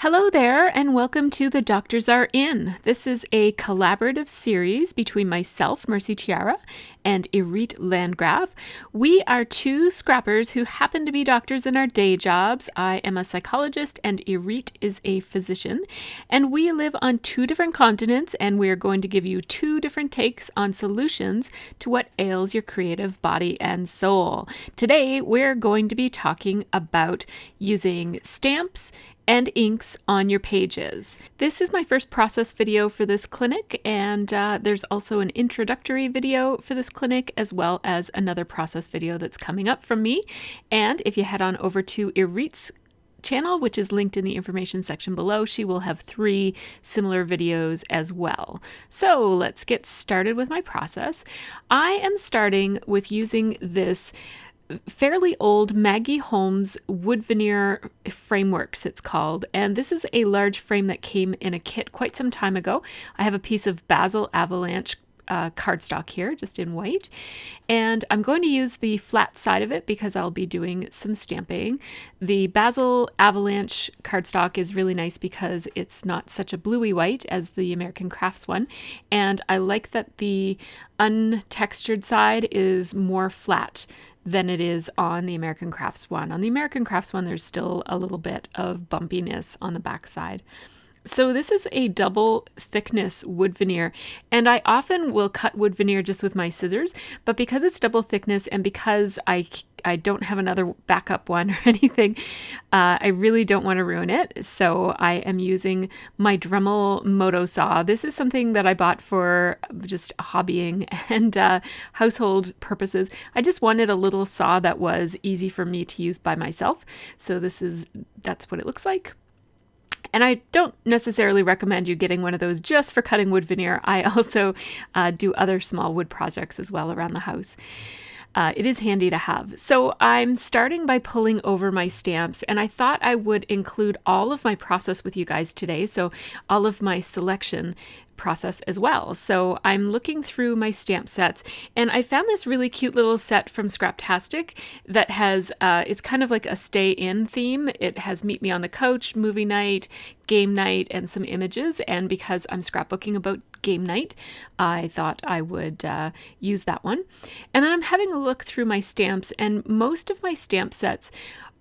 Hello there, and welcome to The Doctors Are In. This is a collaborative series between myself, Mercy Tiara, and Irit Landgraf. We are two scrappers who happen to be doctors in our day jobs. I am a psychologist, and Irit is a physician. And we live on two different continents, and we are going to give you two different takes on solutions to what ails your creative body and soul. Today, we're going to be talking about using stamps and inks on your pages. This is my first process video for this clinic, and there's also an introductory video for this clinic, as well as another process video that's coming up from me. And if you head on over to Irit's channel, which is linked in the information section below, she will have 3 similar videos as well. So let's get started with my process. I am starting with using this fairly old Maggie Holmes wood veneer frameworks, it's called, and this is a large frame that came in a kit quite some time ago. I have a piece of Basil Avalanche cardstock here, just in white, and I'm going to use the flat side of it because I'll be doing some stamping. The Basil Avalanche cardstock is really nice because it's not such a bluey white as the American Crafts one, and I like that the untextured side is more flat than it is on the American Crafts one. On the American Crafts one, there's still a little bit of bumpiness on the back side. So this is a double thickness wood veneer, and I often will cut wood veneer just with my scissors, but because it's double thickness and because I don't have another backup one or anything, I really don't want to ruin it. So I am using my Dremel Moto saw. This is something that I bought for just hobbying and household purposes. I just wanted a little saw that was easy for me to use by myself. So that's what it looks like. And I don't necessarily recommend you getting one of those just for cutting wood veneer. I also do other small wood projects as well around the house. It is handy to have. So I'm starting by pulling over my stamps, and I thought I would include all of my process with you guys today, so all of my selection process as well. So I'm looking through my stamp sets, and I found this really cute little set from Scraptastic that has, it's kind of like a stay in theme. It has meet me on the couch, movie night, game night, and some images. And because I'm scrapbooking about game night, I thought I would use that one. And then I'm having a look through my stamps, and most of my stamp sets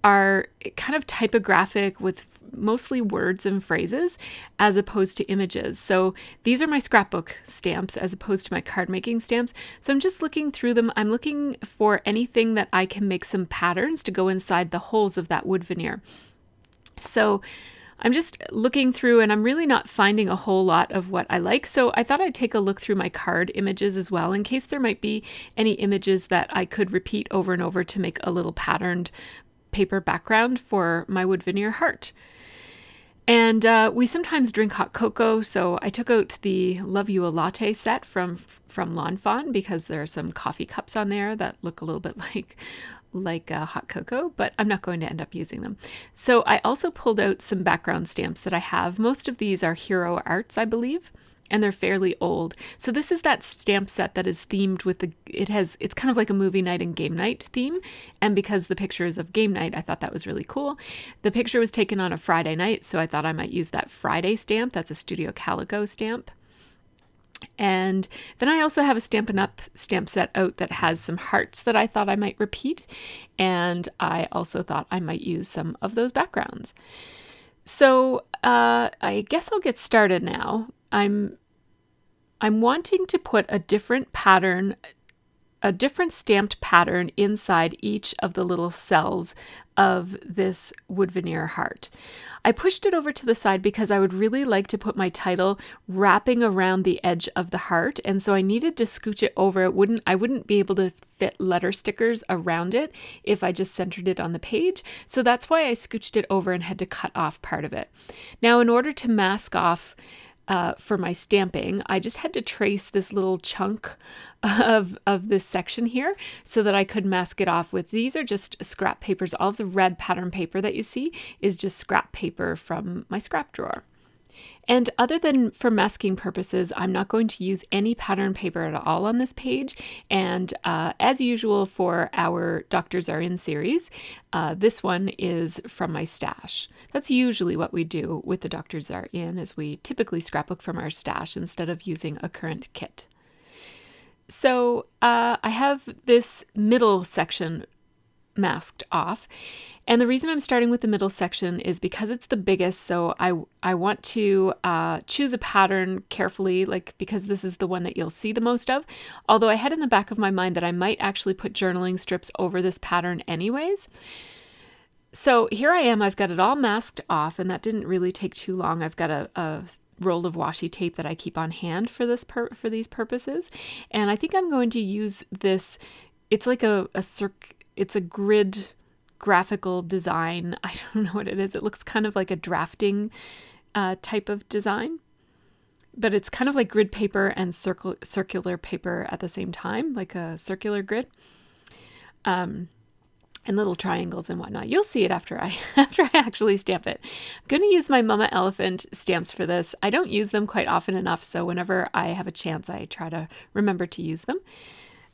are kind of typographic with mostly words and phrases as opposed to images. So these are my scrapbook stamps as opposed to my card making stamps. So I'm just looking through them. I'm looking for anything that I can make some patterns to go inside the holes of that wood veneer. So I'm just looking through, and I'm really not finding a whole lot of what I like. So I thought I'd take a look through my card images as well, in case there might be any images that I could repeat over and over to make a little patterned paper background for my wood veneer heart. And we sometimes drink hot cocoa, so I took out the Love You a Latte set from Lawn Fawn because there are some coffee cups on there that look a little bit like hot cocoa, but I'm not going to end up using them. So I also pulled out some background stamps that I have. Most of these are Hero Arts, I believe, and they're fairly old. So this is that stamp set that is themed with it's kind of like a movie night and game night theme. And because the picture is of game night, I thought that was really cool. The picture was taken on a Friday night, so I thought I might use that Friday stamp. That's a Studio Calico stamp. And then I also have a Stampin' Up! Stamp set out that has some hearts that I thought I might repeat. And I also thought I might use some of those backgrounds. So I guess I'll get started now. I'm wanting to put a different stamped pattern inside each of the little cells of this wood veneer heart. I pushed it over to the side because I would really like to put my title wrapping around the edge of the heart, and so I needed to scooch it over. I wouldn't be able to fit letter stickers around it if I just centered it on the page, so that's why I scooched it over and had to cut off part of it. Now, in order to mask off for my stamping, I just had to trace this little chunk of this section here so that I could mask it off with, these are just scrap papers. All of the red pattern paper that you see is just scrap paper from my scrap drawer. And other than for masking purposes, I'm not going to use any pattern paper at all on this page. And as usual for our Doctors Are In series, this one is from my stash. That's usually what we do with the Doctors Are In, is we typically scrapbook from our stash instead of using a current kit. So I have this middle section masked off. And the reason I'm starting with the middle section is because it's the biggest. So I want to choose a pattern carefully, like because this is the one that you'll see the most of. Although I had in the back of my mind that I might actually put journaling strips over this pattern anyways. So here I am, I've got it all masked off, and that didn't really take too long. I've got a roll of washi tape that I keep on hand for for these purposes. And I think I'm going to use this. It's like it's a grid graphical design. I don't know what it is. It looks kind of like a drafting type of design, but it's kind of like grid paper and circular paper at the same time, like a circular grid, and little triangles and whatnot. You'll see it after I actually stamp it. I'm going to use my Mama Elephant stamps for this. I don't use them quite often enough, so whenever I have a chance, I try to remember to use them.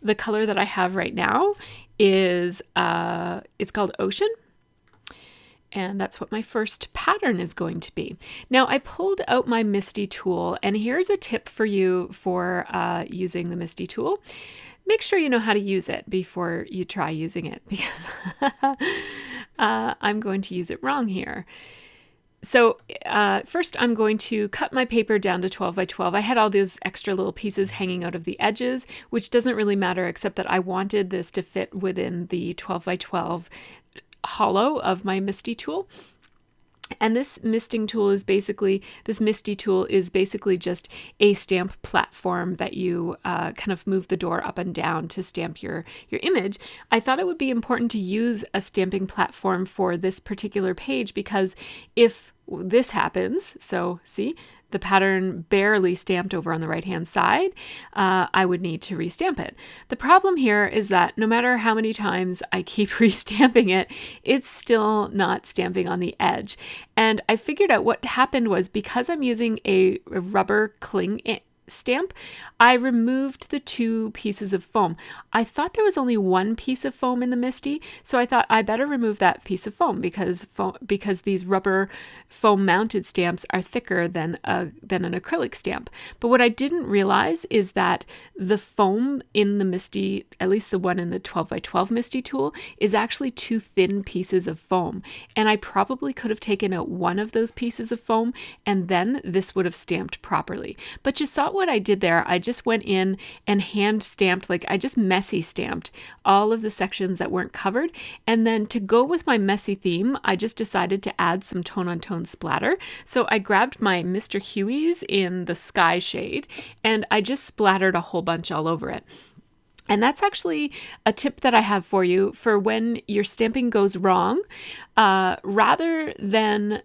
The color that I have right now is, it's called Ocean. And that's what my first pattern is going to be. Now I pulled out my Misty tool, and here's a tip for you for using the Misty tool. Make sure you know how to use it before you try using it, because I'm going to use it wrong here. So first I'm going to cut my paper down to 12 by 12. I had all those extra little pieces hanging out of the edges, which doesn't really matter except that I wanted this to fit within the 12 by 12 hollow of my Misty tool. And this Misty tool is basically just a stamp platform that you kind of move the door up and down to stamp your image. I thought it would be important to use a stamping platform for this particular page, because if this happens, so see, the pattern barely stamped over on the right hand side, I would need to restamp it. The problem here is that no matter how many times I keep restamping it, it's still not stamping on the edge. And I figured out what happened was, because I'm using a rubber cling stamp, I removed the two pieces of foam. I thought there was only one piece of foam in the Misty, so I thought I better remove that piece of foam because these rubber foam mounted stamps are thicker than an acrylic stamp. But what I didn't realize is that the foam in the Misty, at least the one in the 12 by 12 Misty tool, is actually two thin pieces of foam. And I probably could have taken out one of those pieces of foam, and then this would have stamped properly. But you saw what I did there. I just went in and hand stamped, like I just messy stamped all of the sections that weren't covered. And then to go with my messy theme, I just decided to add some tone on tone splatter. So I grabbed my Mr. Huey's in the sky shade, and I just splattered a whole bunch all over it. And that's actually a tip that I have for you for when your stamping goes wrong, rather than,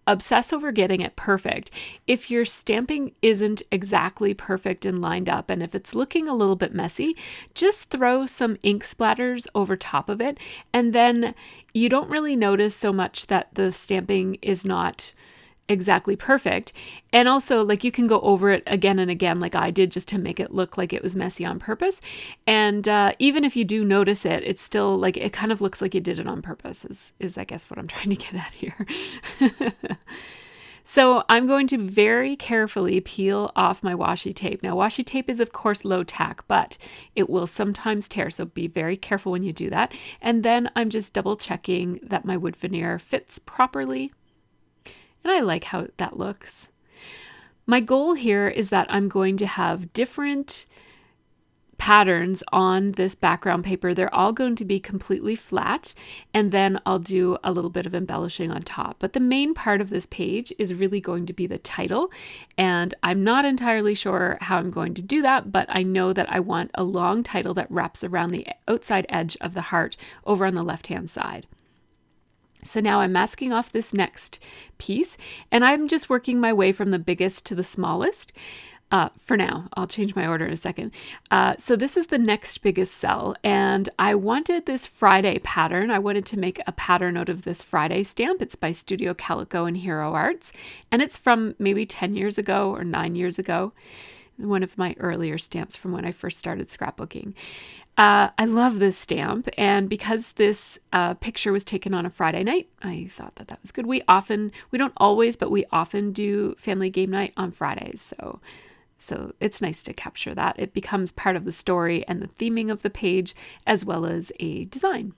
obsess over getting it perfect. If your stamping isn't exactly perfect and lined up, and if it's looking a little bit messy, just throw some ink splatters over top of it, and then you don't really notice so much that the stamping is not exactly perfect. And also, like, you can go over it again and again like I did, just to make it look like it was messy on purpose. And even if you do notice it, it's still like, it kind of looks like you did it on purpose is I guess what I'm trying to get at here. So I'm going to very carefully peel off my washi tape. Now, washi tape is of course low tack, but it will sometimes tear, so be very careful when you do that. And then I'm just double checking that my wood veneer fits properly. And I like how that looks. My goal here is that I'm going to have different patterns on this background paper. They're all going to be completely flat, and then I'll do a little bit of embellishing on top. But the main part of this page is really going to be the title, and I'm not entirely sure how I'm going to do that, but I know that I want a long title that wraps around the outside edge of the heart over on the left-hand side. So now I'm masking off this next piece, and I'm just working my way from the biggest to the smallest. For now. I'll change my order in a second. So this is the next biggest cell, and I wanted this Friday pattern. I wanted to make a pattern out of this Friday stamp. It's by Studio Calico and Hero Arts, and it's from maybe 10 years ago or 9 years ago. One of my earlier stamps from when I first started scrapbooking. I love this stamp, and because this picture was taken on a Friday night, I thought that that was good. We don't always, but we often do family game night on Fridays, so it's nice to capture that. It becomes part of the story and the theming of the page, as well as a design.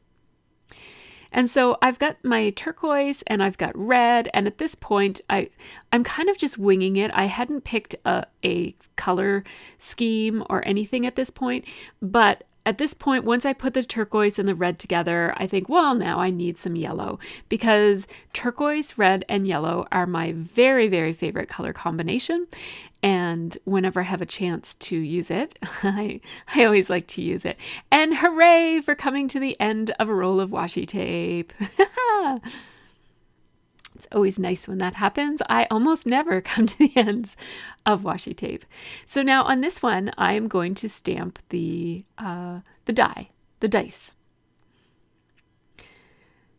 And so I've got my turquoise and I've got red, and at this point I'm kind of just winging it. I hadn't picked a color scheme or anything at this point, but at this point, once I put the turquoise and the red together, I think, well, now I need some yellow, because turquoise, red, and yellow are my very, very favorite color combination. And whenever I have a chance to use it, I always like to use it. And hooray for coming to the end of a roll of washi tape. It's always nice when that happens. I almost never come to the ends of washi tape. So now on this one, I'm going to stamp the dice.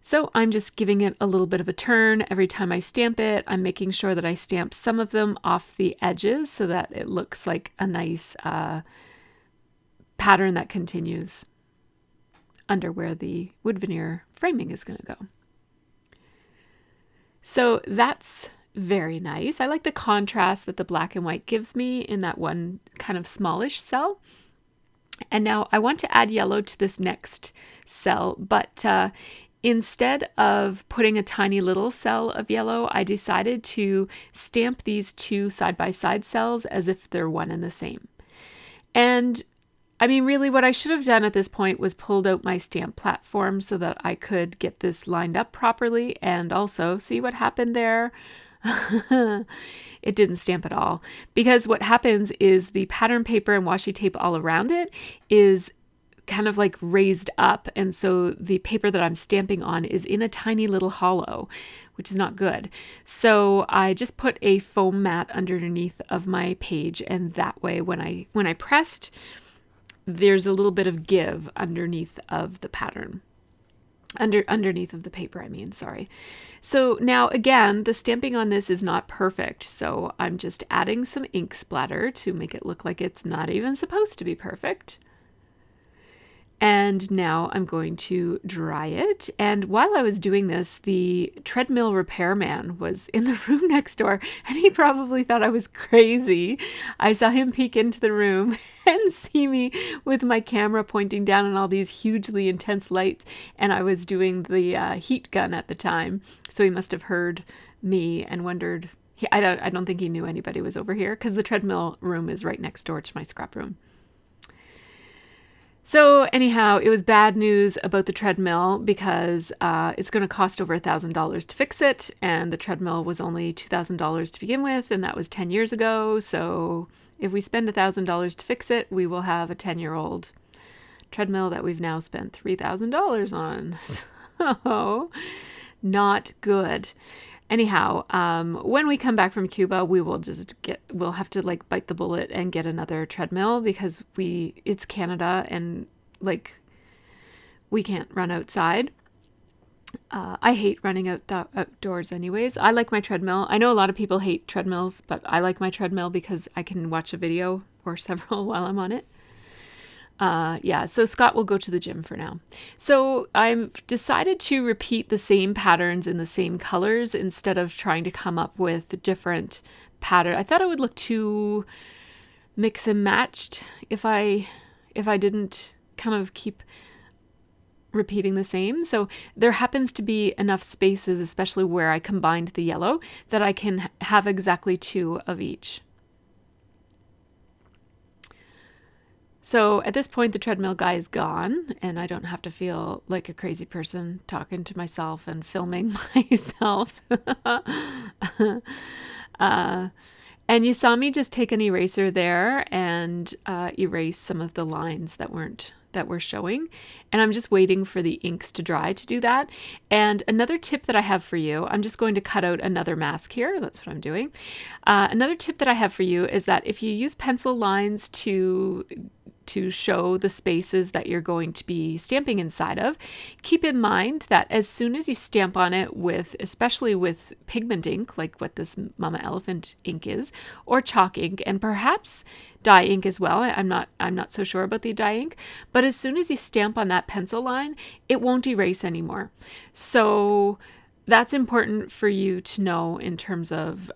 So I'm just giving it a little bit of a turn every time I stamp it. I'm making sure that I stamp some of them off the edges so that it looks like a nice pattern that continues under where the wood veneer framing is going to go. So that's very nice. I like the contrast that the black and white gives me in that one kind of smallish cell. And now I want to add yellow to this next cell, but instead of putting a tiny little cell of yellow, I decided to stamp these two side-by-side cells as if they're one and the same. And I mean, really what I should have done at this point was pulled out my stamp platform so that I could get this lined up properly, and also see what happened there. It didn't stamp at all, because what happens is the pattern paper and washi tape all around it is kind of like raised up, and so the paper that I'm stamping on is in a tiny little hollow, which is not good. So I just put a foam mat underneath of my page, and that way when I pressed, there's a little bit of give underneath of the pattern. Underneath of the paper, I mean, sorry. So now again, the stamping on this is not perfect, so I'm just adding some ink splatter to make it look like it's not even supposed to be perfect. And now I'm going to dry it. And while I was doing this, the Treadmill repairman was in the room next door, and he probably thought I was crazy. I saw him peek into the room and see me with my camera pointing down on all these hugely intense lights, and I was doing the heat gun at the time. So he must have heard me and wondered. I don't think he knew anybody was over here, because the Treadmill room is right next door to my scrap room. So anyhow, it was bad news about the Treadmill, because it's going to cost over $1,000 to fix it, and the Treadmill was only $2,000 to begin with, and that was 10 years ago. So if we spend $1,000 to fix it, we will have a 10-year-old Treadmill that we've now spent $3,000 on. So not good. Anyhow, when we come back from Cuba, we'll have to like bite the bullet and get another Treadmill, because it's Canada, and like we can't run outside. I hate running outdoors anyways. I like my treadmill. I know a lot of people hate treadmills, but I like my treadmill because I can watch a video or several while I'm on it. So Scott will go to the gym for now. So I've decided to repeat the same patterns in the same colors instead of trying to come up with different patterns. I thought it would look too mix and matched if I didn't kind of keep repeating the same. So there happens to be enough spaces, especially where I combined the yellow, that I can have exactly two of each. So at this point, the treadmill guy is gone, and I don't have to feel like a crazy person talking to myself and filming myself. And you saw me just take an eraser there and erase some of the lines that weren't that we're showing. And I'm just waiting for the inks to dry to do that. And another tip that I have for you, I'm just going to cut out another mask here. That's what I'm doing. Another tip that I have for you is that if you use pencil lines to show the spaces that you're going to be stamping inside of, keep in mind that as soon as you stamp on it with, especially with pigment ink, like what this Mama Elephant ink is, or chalk ink, and perhaps dye ink as well. I'm not so sure about the dye ink, but as soon as you stamp on that pencil line, it won't erase anymore. So that's important for you to know in terms of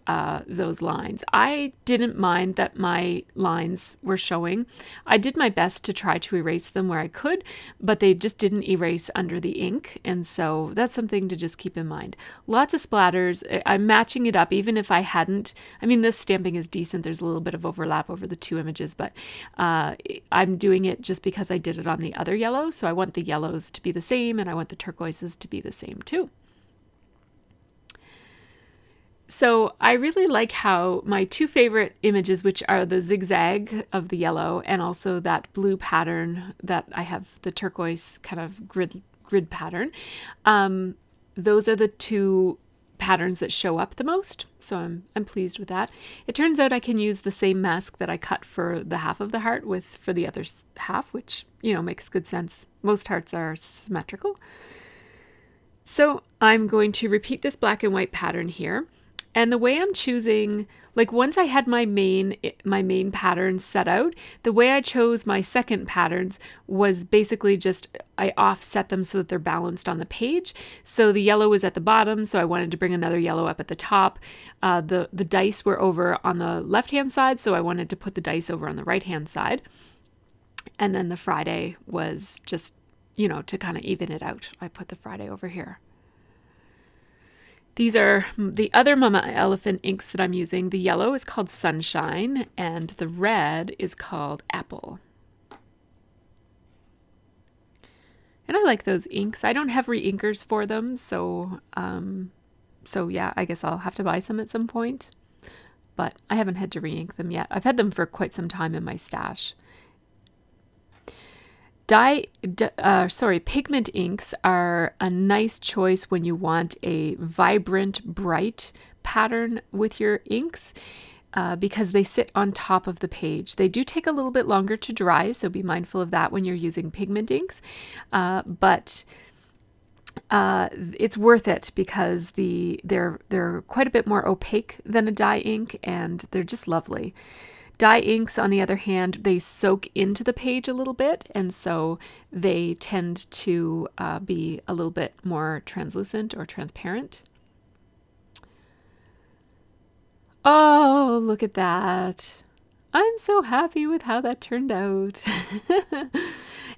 those lines. I didn't mind that my lines were showing. I did my best to try to erase them where I could, but they just didn't erase under the ink. And so that's something to just keep in mind. Lots of splatters. I'm matching it up even if I hadn't. I mean, this stamping is decent. There's a little bit of overlap over the two images, but I'm doing it just because I did it on the other yellow. So I want the yellows to be the same and I want the turquoises to be the same too. So I really like how my two favorite images, which are the zigzag of the yellow and also that blue pattern that I have, the turquoise kind of grid pattern, those are the two patterns that show up the most. So I'm pleased with that. It turns out I can use the same mask that I cut for the half of the heart for the other half, which, makes good sense. Most hearts are symmetrical. So I'm going to repeat this black and white pattern here. And the way I'm choosing, like once I had my main patterns set out, the way I chose my second patterns was basically just I offset them so that they're balanced on the page. So the yellow was at the bottom, so I wanted to bring another yellow up at the top. The dice were over on the left-hand side, so I wanted to put the dice over on the right-hand side. And then the Friday was just, to kind of even it out. I put the Friday over here. These are the other Mama Elephant inks that I'm using. The yellow is called Sunshine and the red is called Apple. And I like those inks. I don't have re-inkers for them, so yeah, I guess I'll have to buy some at some point. But I haven't had to re-ink them yet. I've had them for quite some time in my stash. Pigment inks are a nice choice when you want a vibrant, bright pattern with your inks because they sit on top of the page. They do take a little bit longer to dry, so be mindful of that when you're using pigment inks. But it's worth it because they're quite a bit more opaque than a dye ink, and they're just lovely. Dye inks, on the other hand, they soak into the page a little bit, and so they tend to be a little bit more translucent or transparent. Oh, look at that. I'm so happy with how that turned out.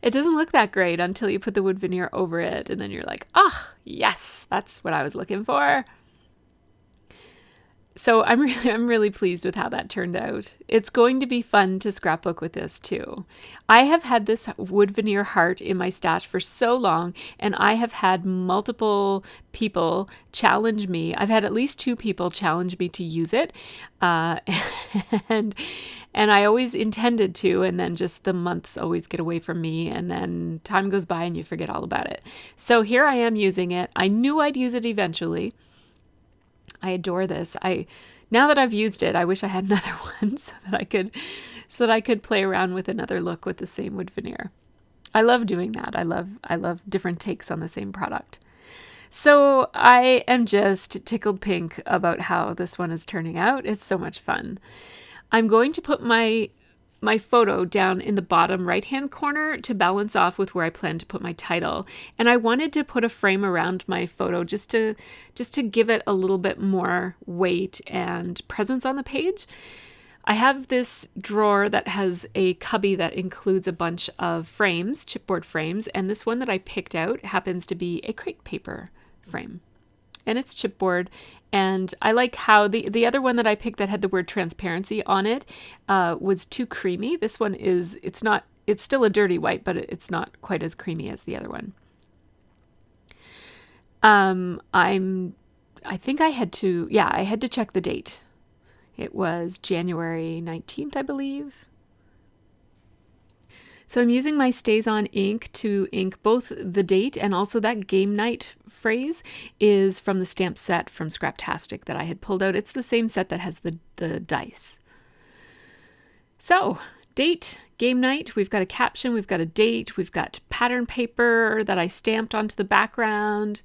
It doesn't look that great until you put the wood veneer over it, and then you're like, yes, that's what I was looking for. So I'm really pleased with how that turned out. It's going to be fun to scrapbook with this too. I have had this wood veneer heart in my stash for so long, and I have had multiple people challenge me. I've had at least 2 people challenge me to use it, and I always intended to, and then just the months always get away from me, and then time goes by and you forget all about it. So here I am using it. I knew I'd use it eventually. I adore this. Now that I've used it, I wish I had another one so that I could play around with another look with the same wood veneer. I love doing that. I love different takes on the same product. So I am just tickled pink about how this one is turning out. It's so much fun. I'm going to put my photo down in the bottom right-hand corner to balance off with where I plan to put my title. And I wanted to put a frame around my photo just to give it a little bit more weight and presence on the page. I have this drawer that has a cubby that includes a bunch of frames, chipboard frames, and this one that I picked out happens to be a crepe paper frame. And it's chipboard, and I like how the other one that I picked that had the word transparency on it was too creamy. This one it's still a dirty white, but it's not quite as creamy as the other one. I think I had to check the date. It was January 19th, I believe. So I'm using my Stays On ink to ink both the date, and also that game night phrase is from the stamp set from Scraptastic that I had pulled out. It's the same set that has the dice. So date, game night, we've got a caption, we've got a date, we've got pattern paper that I stamped onto the background.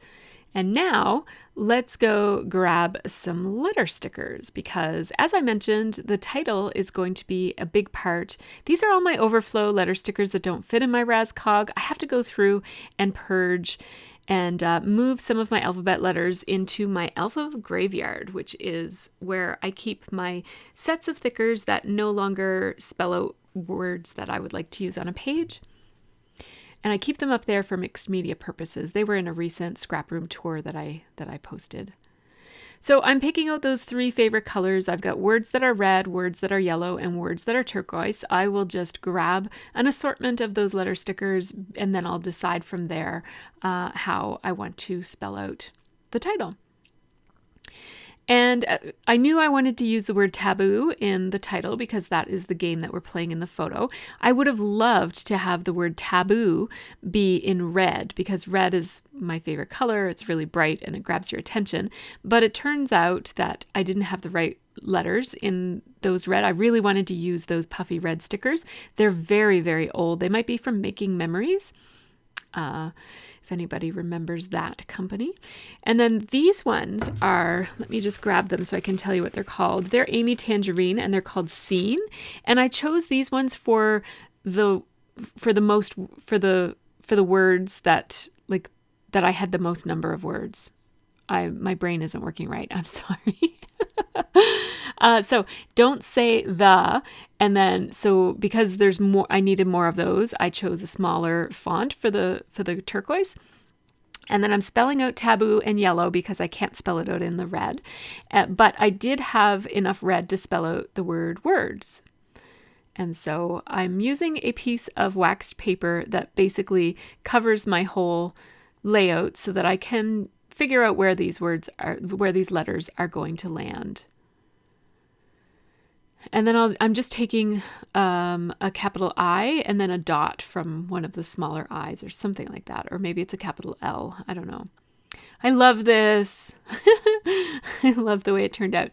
And now let's go grab some letter stickers, because as I mentioned, the title is going to be a big part. These are all my overflow letter stickers that don't fit in my Razcog. I have to go through and purge and move some of my alphabet letters into my alpha graveyard, which is where I keep my sets of thickers that no longer spell out words that I would like to use on a page. And I keep them up there for mixed media purposes. They were in a recent scrap room tour that I posted. So I'm picking out those 3 favorite colors. I've got words that are red, words that are yellow, and words that are turquoise. I will just grab an assortment of those letter stickers, and then I'll decide from there how I want to spell out the title. And I knew I wanted to use the word taboo in the title because that is the game that we're playing in the photo. I would have loved to have the word taboo be in red because red is my favorite color. It's really bright and it grabs your attention. But it turns out that I didn't have the right letters in those red. I really wanted to use those puffy red stickers. They're very, very old. They might be from Making Memories. If anybody remembers that company. And then these ones are, let me just grab them so I can tell you what they're called. They're Amy Tangerine and they're called Scene. And I chose these ones for the words that I had the most number of words. My brain isn't working right. I'm sorry. So don't say the, and then, so because there's more, I needed more of those, I chose a smaller font for the turquoise. And then I'm spelling out taboo in yellow because I can't spell it out in the red. But I did have enough red to spell out the word words. And so I'm using a piece of waxed paper that basically covers my whole layout so that I can figure out where these letters are going to land. And then I'm just taking a capital I and then a dot from one of the smaller I's or something like that. Or maybe it's a capital L. I don't know. I love this. I love the way it turned out.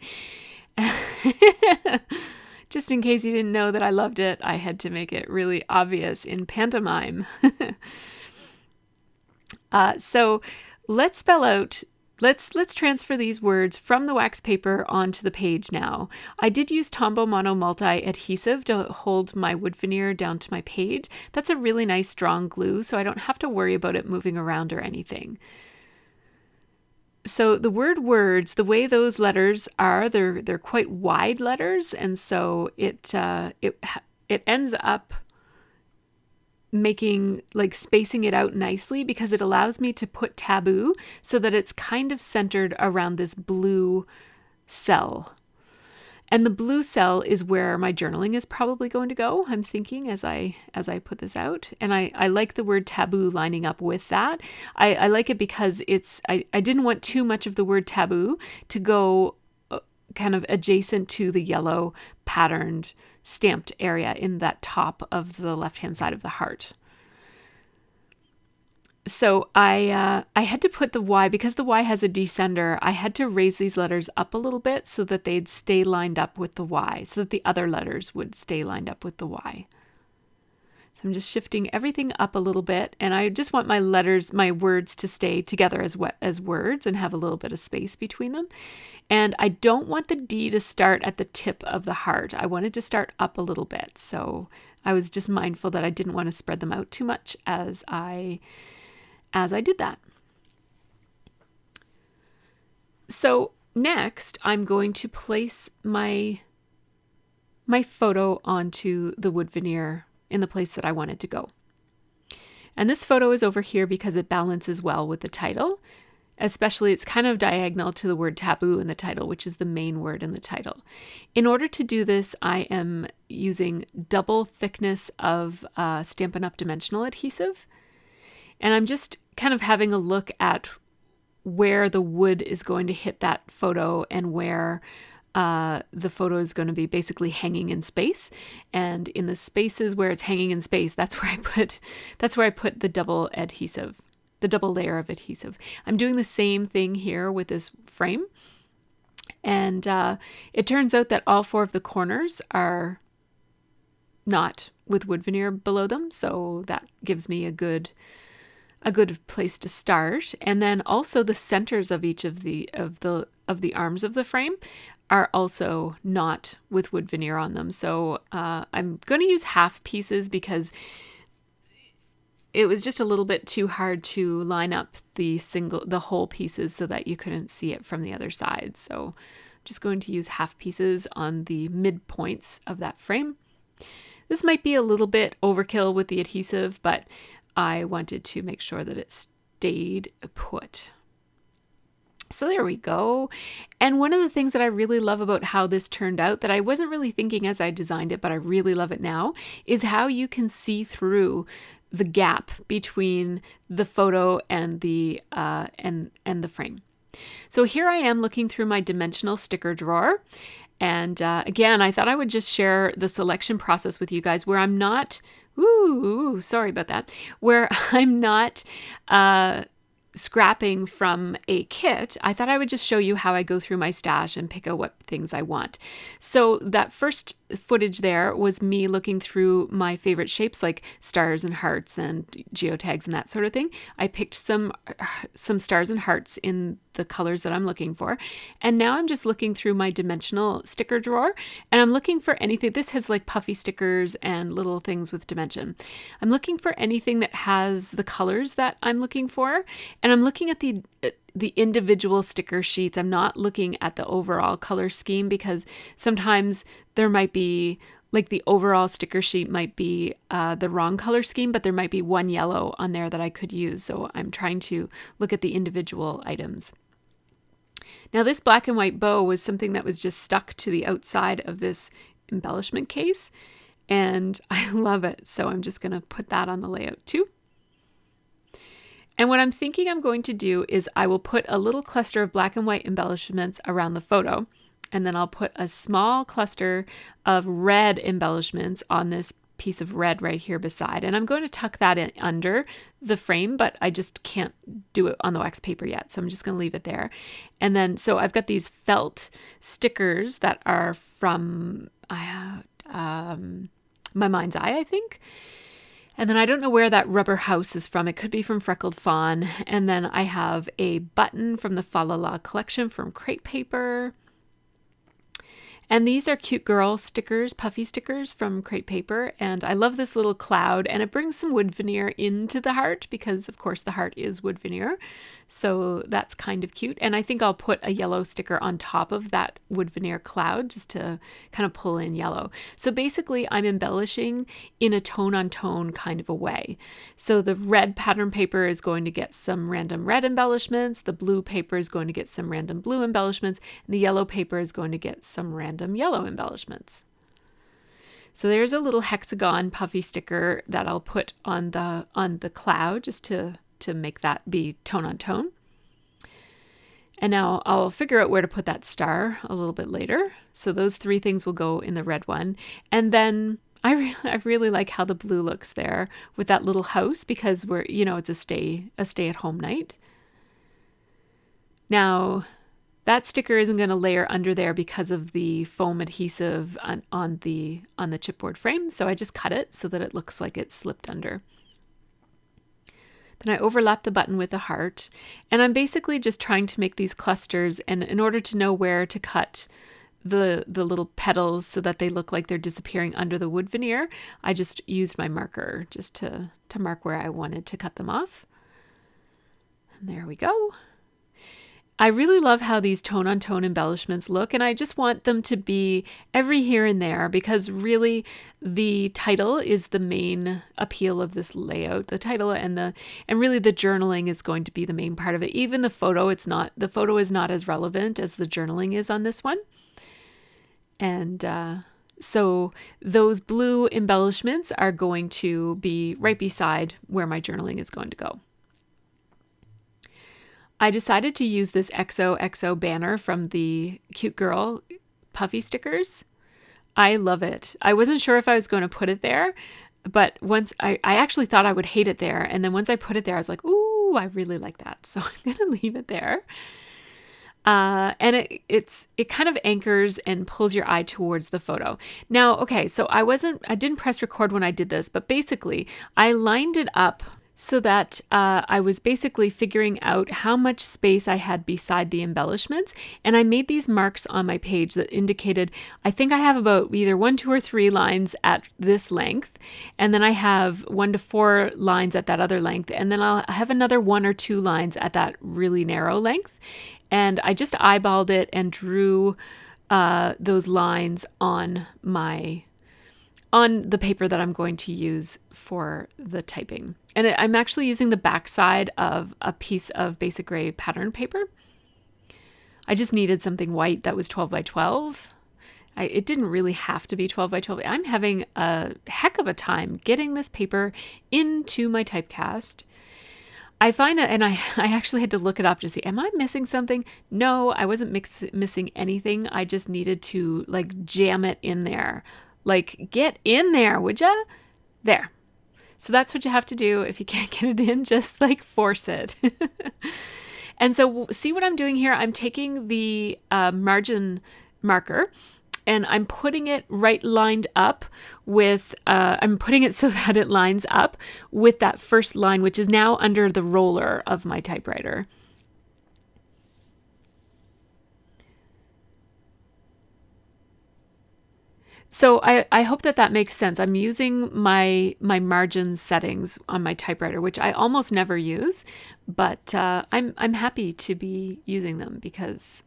Just in case you didn't know that I loved it, I had to make it really obvious in pantomime. So let's spell out. Let's transfer these words from the wax paper onto the page now. I did use Tombow Mono Multi adhesive to hold my wood veneer down to my page. That's a really nice strong glue, so I don't have to worry about it moving around or anything. So the word words, the way those letters are, they're quite wide letters, and so it ends up making, like, spacing it out nicely because it allows me to put taboo so that it's kind of centered around this blue cell. And the blue cell is where my journaling is probably going to go, I'm thinking, as I put this out. And I like the word taboo lining up with that. I like it because I didn't want too much of the word taboo to go kind of adjacent to the yellow patterned stamped area in that top of the left-hand side of the heart. So I had to put the Y, because the Y has a descender, I had to raise these letters up a little bit so that they'd stay lined up with the Y, so that the other letters would stay lined up with the Y. So I'm just shifting everything up a little bit, and I just want my words to stay together as words and have a little bit of space between them. And I don't want the D to start at the tip of the heart. I wanted to start up a little bit. So I was just mindful that I didn't want to spread them out too much as I did that. So next, I'm going to place my photo onto the wood veneer in the place that I want it to go. And this photo is over here because it balances well with the title. Especially, it's kind of diagonal to the word taboo in the title, which is the main word in the title. In order to do this, I am using double thickness of Stampin' Up! Dimensional adhesive. And I'm just kind of having a look at where the wood is going to hit that photo and where the photo is going to be basically hanging in space, and in the spaces where it's hanging in space, that's where I put the double adhesive, the double layer of adhesive. I'm doing the same thing here with this frame, and it turns out that all 4 of the corners are not with wood veneer below them, so that gives me a good place to start. And then also the centers of each of the arms of the frame are also not with wood veneer on them. So I'm going to use half pieces because it was just a little bit too hard to line up the whole pieces so that you couldn't see it from the other side. So I'm just going to use half pieces on the midpoints of that frame. This might be a little bit overkill with the adhesive, but I wanted to make sure that it stayed put. So there we go. And one of the things that I really love about how this turned out, that I wasn't really thinking as I designed it, but I really love it now, is how you can see through the gap between the photo and the frame. So here I am looking through my dimensional sticker drawer. And again, I thought I would just share the selection process with you guys where I'm not, sorry about that, where I'm not scrapping from a kit. I thought I would just show you how I go through my stash and pick out what things I want. So that first footage there was me looking through my favorite shapes like stars and hearts and geotags and that sort of thing. I picked some stars and hearts in the colors that I'm looking for. And now I'm just looking through my dimensional sticker drawer and I'm looking for anything. This has like puffy stickers and little things with dimension. I'm looking for anything that has the colors that I'm looking for. And I'm looking at the individual sticker sheets. I'm not looking at the overall color scheme because sometimes there might be like the overall sticker sheet might be the wrong color scheme, but there might be one yellow on there that I could use. So I'm trying to look at the individual items. Now this black and white bow was something that was just stuck to the outside of this embellishment case, and I love it. So I'm just going to put that on the layout too. And what I'm thinking I'm going to do is I will put a little cluster of black and white embellishments around the photo, and then I'll put a small cluster of red embellishments on this piece of red right here beside. And I'm going to tuck that in under the frame, but I just can't do it on the wax paper yet. So I'm just going to leave it there. And then, so I've got these felt stickers that are from My Mind's Eye, I think. And then I don't know where that rubber house is from. It could be from Freckled Fawn. And then I have a button from the Fa La La collection from crepe paper. And these are cute girl stickers, puffy stickers from crepe paper. And I love this little cloud, and it brings some wood veneer into the heart because of course the heart is wood veneer. So that's kind of cute. And I think I'll put a yellow sticker on top of that wood veneer cloud just to kind of pull in yellow. So basically I'm embellishing in a tone on tone kind of a way. So the red pattern paper is going to get some random red embellishments. The blue paper is going to get some random blue embellishments. And the yellow paper is going to get some random yellow embellishments. So there's a little hexagon puffy sticker that I'll put on the cloud just to make that be tone on tone. And now I'll figure out where to put that star a little bit later. So those 3 things will go in the red one. And then I really like how the blue looks there with that little house because it's a stay at home night. Now that sticker isn't going to layer under there because of the foam adhesive on the chipboard frame. So I just cut it so that it looks like it's slipped under. Then I overlap the button with a heart, and I'm basically just trying to make these clusters, and in order to know where to cut the little petals so that they look like they're disappearing under the wood veneer, I just used my marker just to mark where I wanted to cut them off. And there we go. I really love how these tone-on-tone embellishments look, and I just want them to be every here and there because really the title is the main appeal of this layout. The title and really the journaling is going to be the main part of it. Even the photo is not as relevant as the journaling is on this one. And so those exo embellishments are going to be right beside where my journaling is going to go. I decided to use this XOXO banner from the Cute Girl puffy stickers. I love it. I wasn't sure if I was going to put it there, but once I actually thought I would hate it there. And then once I put it there, I was like, ooh, I really like that. So I'm going to leave it there. And it kind of anchors and pulls your eye towards the photo. Now, okay, so I didn't press record when I did this, but basically I lined it up so that I was basically figuring out how much space I had beside the embellishments. And I made these marks on my page that indicated, I think I have about either 1, 2, or 3 lines at this length. And then I have 1 to 4 lines at that other length. And then I'll have another 1 or 2 lines at that really narrow length. And I just eyeballed it and drew those lines on the paper that I'm going to use for the typing. And I'm actually using the back side of a piece of basic gray pattern paper. I just needed something white that was 12 by 12. It didn't really have to be 12 by 12. I'm having a heck of a time getting this paper into my typecast. I find that, and I actually had to look it up to see, am I missing something? No, I wasn't missing anything. I just needed to like jam it in there. Like, get in there, would ya? There. So that's what you have to do. If you can't get it in, just like force it. And so see what I'm doing here? I'm taking the margin marker and I'm putting it right lined up with, I'm putting it so that it lines up with that first line, which is now under the roller of my typewriter. So I hope that makes sense. I'm using my margin settings on my typewriter, which I almost never use, but I'm happy to be using them because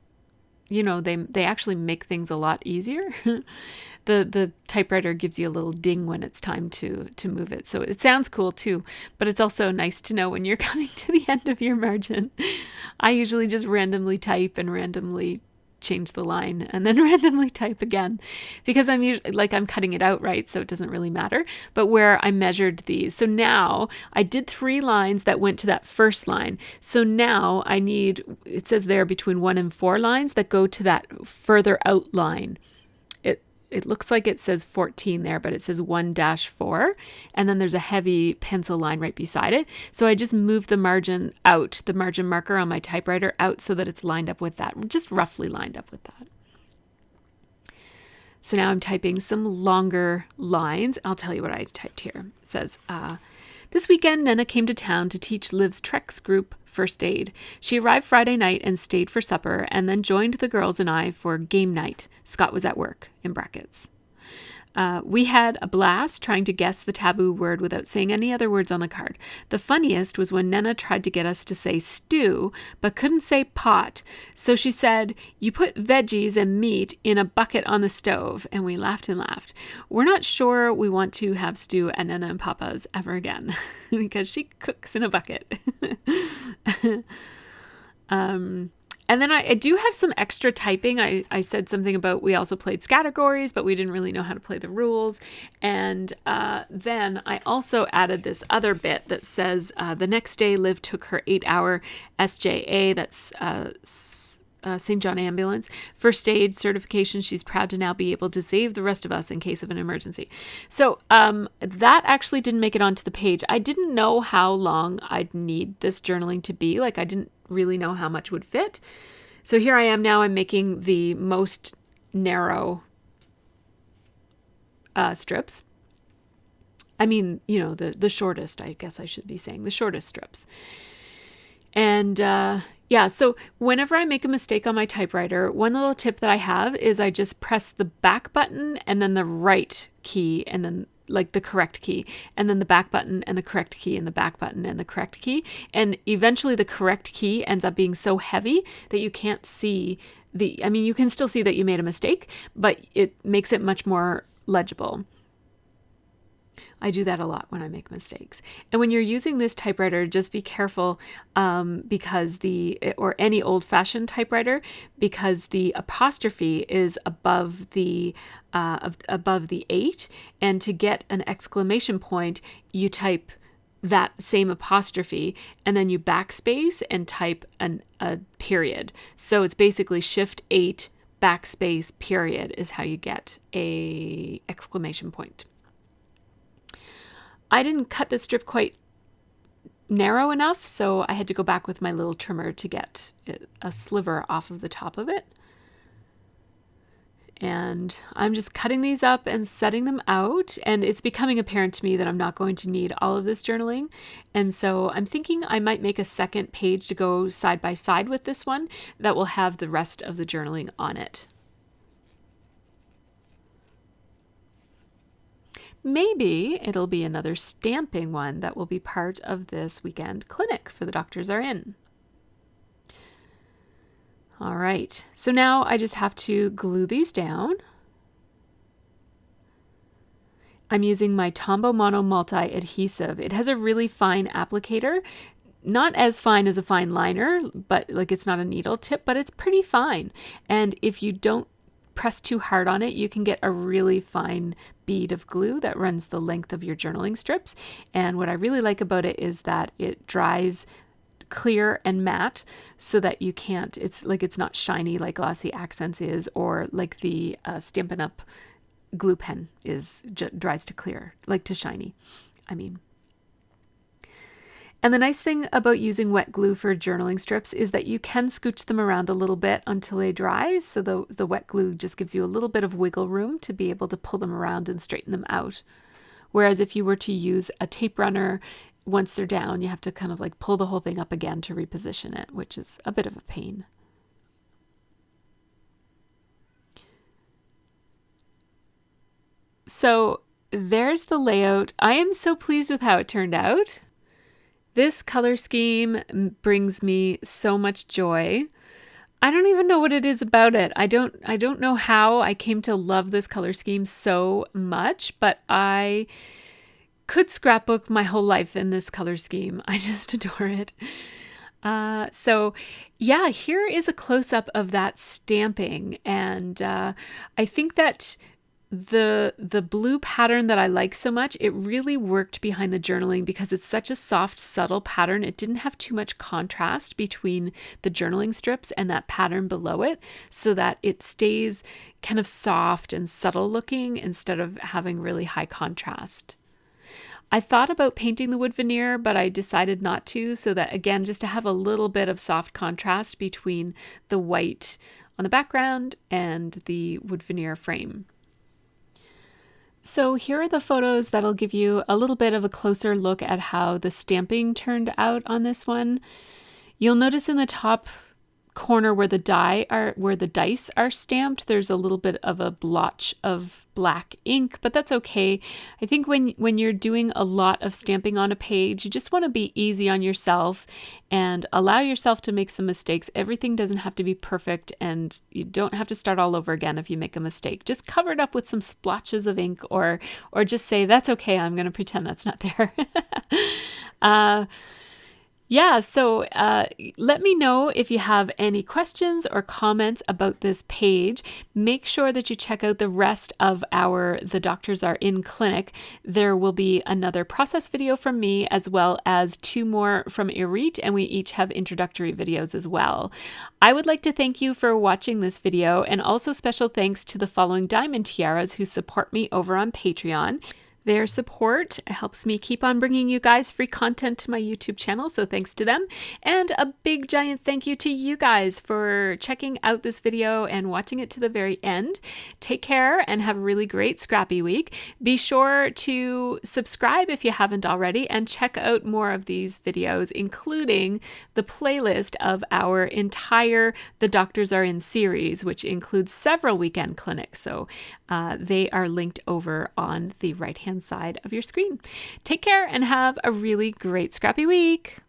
they actually make things a lot easier. The typewriter gives you a little ding when it's time to move it. So it sounds cool too, but it's also nice to know when you're coming to the end of your margin. I usually just randomly type and randomly change the line and then randomly type again because I'm usually I'm cutting it out, right? So it doesn't really matter. But where I measured these, so now I did 3 lines that went to that first line. So now I need, it says there between 1 and 4 lines that go to that further out line. It looks like it says 14 there, but it says 1-4. And then there's a heavy pencil line right beside it. So I just moved the margin out, the margin marker on my typewriter out so that it's lined up with that, just roughly lined up with that. So now I'm typing some longer lines. I'll tell you what I typed here. It says, this weekend, Nana came to town to teach Liv's Trex group first aid. She arrived Friday night and stayed for supper and then joined the girls and I for game night. Scott was at work, in brackets. We had a blast trying to guess the taboo word without saying any other words on the card. The funniest was when Nana tried to get us to say stew, but couldn't say pot. So she said, you put veggies and meat in a bucket on the stove. And we laughed and laughed. We're not sure we want to have stew at Nana and Papa's ever again because she cooks in a bucket. And then I do have some extra typing. I said something about we also played categories, but we didn't really know how to play the rules. And then I also added this other bit that says the next day Liv took her 8-hour SJA, that's St. John Ambulance, first aid certification. She's proud to now be able to save the rest of us in case of an emergency. So that actually didn't make it onto the page. I didn't know how long I'd need this journaling to be. I didn't really know how much would fit. So here I am now. I'm making the most narrow strips. I mean, the shortest, I guess I should be saying, the shortest strips. And yeah, so whenever I make a mistake on my typewriter, one little tip that I have is I just press the back button and then the right key and then the correct key, and then the back button and the correct key and the back button and the correct key. And eventually the correct key ends up being so heavy that you can't see you can still see that you made a mistake, but it makes it much more legible. I do that a lot when I make mistakes. And when you're using this typewriter, just be careful because or any old-fashioned typewriter, because the apostrophe is above the 8, and to get an exclamation point, you type that same apostrophe and then you backspace and type a period. So it's basically Shift 8 backspace period is how you get a exclamation point. I didn't cut the strip quite narrow enough, so I had to go back with my little trimmer to get a sliver off of the top of it. And I'm just cutting these up and setting them out, and it's becoming apparent to me that I'm not going to need all of this journaling. And so I'm thinking I might make a second page to go side by side with this one that will have the rest of the journaling on it. Maybe it'll be another stamping one that will be part of this weekend clinic for the Doctors Are In. All right, so now I just have to glue these down. I'm using my Tombow Mono Multi adhesive. It has a really fine applicator, not as fine as a fine liner, but like it's not a needle tip, but it's pretty fine. And if you don't press too hard on it, you can get a really fine bead of glue that runs the length of your journaling strips. And what I really like about it is that it dries clear and matte so that you can't, it's not shiny like Glossy Accents is, or like the Stampin' Up! Glue pen is, dries to clear, like to shiny, I mean. And the nice thing about using wet glue for journaling strips is that you can scooch them around a little bit until they dry. So the wet glue just gives you a little bit of wiggle room to be able to pull them around and straighten them out. Whereas if you were to use a tape runner, once they're down, you have to kind of like pull the whole thing up again to reposition it, which is a bit of a pain. So there's the layout. I am so pleased with how it turned out. This color scheme brings me so much joy. I don't even know what it is about it. I don't know how I came to love this color scheme so much, but I could scrapbook my whole life in this color scheme. I just adore it. So yeah, here is a close-up of that stamping. And I think that the blue pattern that I like so much, it really worked behind the journaling because it's such a soft, subtle pattern. It didn't have too much contrast between the journaling strips and that pattern below it, so that it stays kind of soft and subtle looking instead of having really high contrast. I thought about painting the wood veneer, but I decided not to, so that again, just to have a little bit of soft contrast between the white on the background and the wood veneer frame. So here are the photos that'll give you a little bit of a closer look at how the stamping turned out on this one. You'll notice in the top corner where the dice are stamped, there's a little bit of a blotch of black ink, but that's okay. I think when you're doing a lot of stamping on a page, you just want to be easy on yourself and allow yourself to make some mistakes. Everything doesn't have to be perfect, and you don't have to start all over again if you make a mistake. Just cover it up with some splotches of ink, or just say, that's okay, I'm going to pretend that's not there. Yeah, so let me know if you have any questions or comments about this page. Make sure that you check out the rest of The Doctors Are In clinic. There will be another process video from me, as well as 2 more from Irit, and we each have introductory videos as well. I would like to thank you for watching this video, and also special thanks to the following diamond tiaras who support me over on Patreon. Their support helps me keep on bringing you guys free content to my YouTube channel, so thanks to them. And a big giant thank you to you guys for checking out this video and watching it to the very end. Take care and have a really great scrappy week. Be sure to subscribe if you haven't already, and check out more of these videos, including the playlist of our entire The Doctors Are In series, which includes several weekend clinics. So they are linked over on the right-hand side of your screen. Take care and have a really great scrappy week.